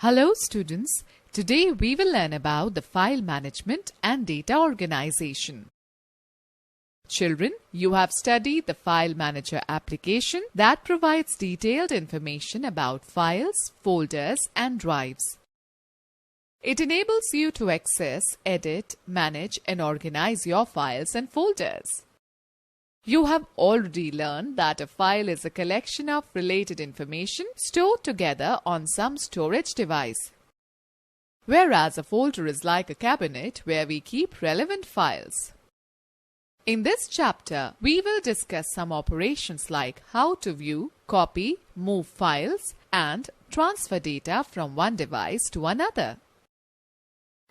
Hello students, today we will learn about the file management and data organization. Children, you have studied the File Manager application that provides detailed information about files, folders and drives. It enables you to access, edit, manage and organize your files and folders. You have already learned that a file is a collection of related information stored together on some storage device, whereas a folder is like a cabinet where we keep relevant files. In this chapter, we will discuss some operations like how to view, copy, move files, and transfer data from one device to another.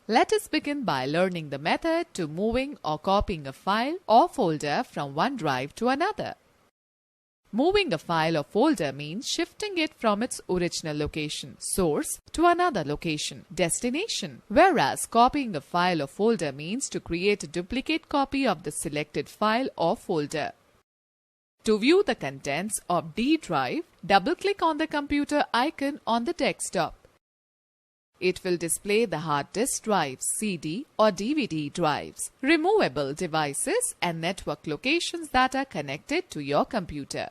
Let us begin by learning the method to moving or copying a file or folder from one drive to another. Moving a file or folder means shifting it from its original location, source, to another location, destination, whereas copying a file or folder means to create a duplicate copy of the selected file or folder. To view the contents of D drive, double-click on the computer icon on the desktop. It will display the hard disk drives, CD or DVD drives, removable devices and network locations that are connected to your computer.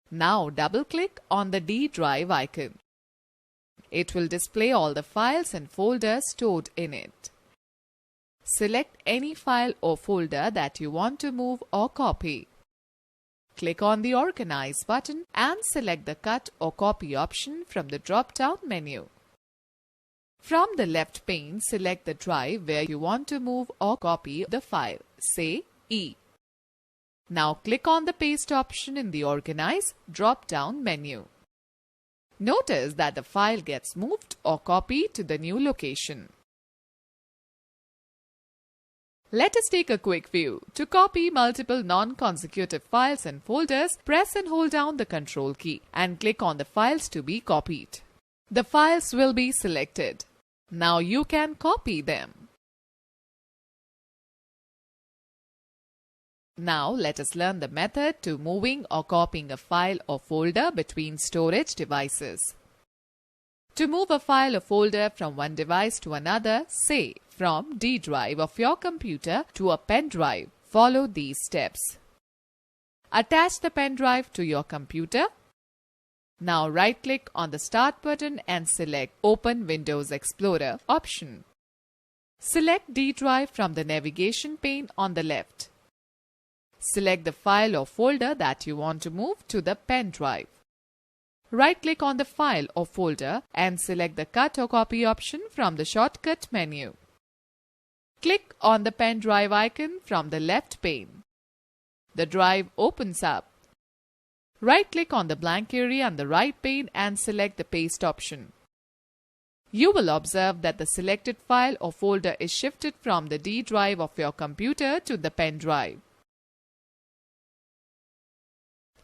Now double-click on the D drive icon. It will display all the files and folders stored in it. Select any file or folder that you want to move or copy. Click on the Organize button and select the Cut or Copy option from the drop-down menu. From the left pane, select the drive where you want to move or copy the file, say E. Now click on the Paste option in the Organize drop-down menu. Notice that the file gets moved or copied to the new location. Let us take a quick view. To copy multiple non-consecutive files and folders, press and hold down the Control key and click on the files to be copied. The files will be selected. Now you can copy them. Now let us learn the method to moving or copying a file or folder between storage devices. To move a file or folder from one device to another, say from D drive of your computer to a pen drive, follow these steps. Attach the pen drive to your computer. Now right-click on the Start button and select Open Windows Explorer option. Select D drive from the navigation pane on the left. Select the file or folder that you want to move to the pen drive. Right-click on the file or folder and select the Cut or Copy option from the shortcut menu. Click on the pen drive icon from the left pane. The drive opens up. Right-click on the blank area on the right pane and select the Paste option. You will observe that the selected file or folder is shifted from the D drive of your computer to the pen drive.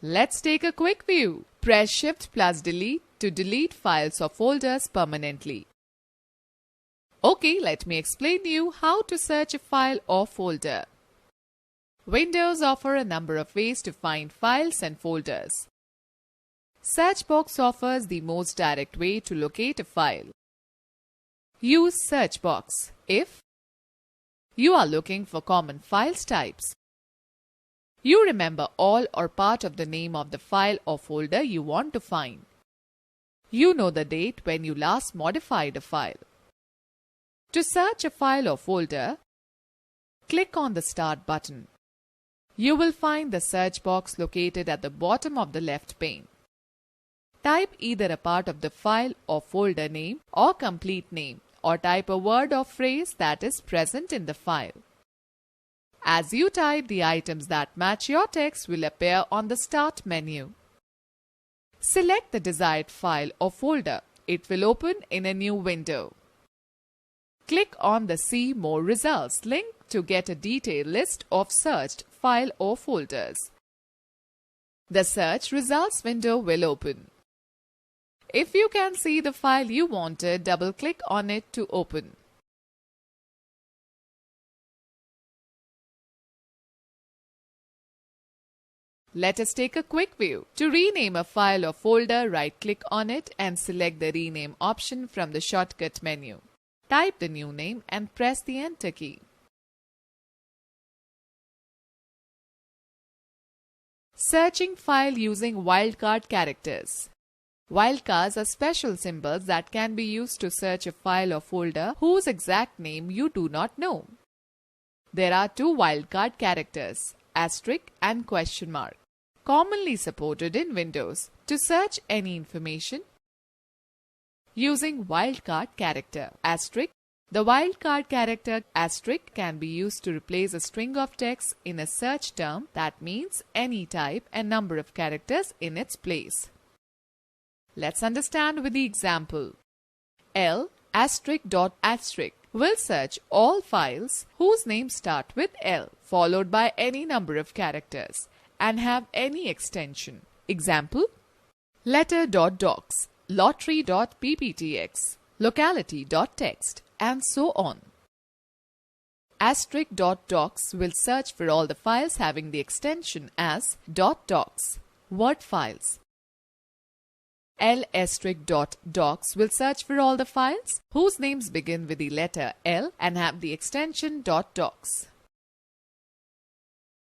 Let's take a quick view. Press Shift plus Delete to delete files or folders permanently. Okay, let me explain you how to search a file or folder. Windows offer a number of ways to find files and folders. Search box offers the most direct way to locate a file. Use search box if you are looking for common files types. You remember all or part of the name of the file or folder you want to find. You know the date when you last modified a file. To search a file or folder, click on the Start button. You will find the search box located at the bottom of the left pane. Type either a part of the file or folder name or complete name, or type a word or phrase that is present in the file. As you type, the items that match your text will appear on the Start menu. Select the desired file or folder. It will open in a new window. Click on the See More Results link to get a detailed list of searched file or folders. The search results window will open. If you can see the file you wanted, double-click on it to open. Let us take a quick view. To rename a file or folder, right-click on it and select the Rename option from the shortcut menu. Type the new name and press the Enter key. Searching file using wildcard characters. Wildcards are special symbols that can be used to search a file or folder whose exact name you do not know. There are two wildcard characters, asterisk and question mark, commonly supported in Windows to search any information using wildcard character, asterisk. The wildcard character asterisk can be used to replace a string of text in a search term that means any type and number of characters in its place. Let's understand with the example. L asterisk dot asterisk will search all files whose names start with L followed by any number of characters and have any extension. Example: letter.docs, lottery.pptx, locality.txt, and so on. Asterisk.docs will search for all the files having the extension as .docs, Word files. L*.docs will search for all the files whose names begin with the letter L and have the extension .docs.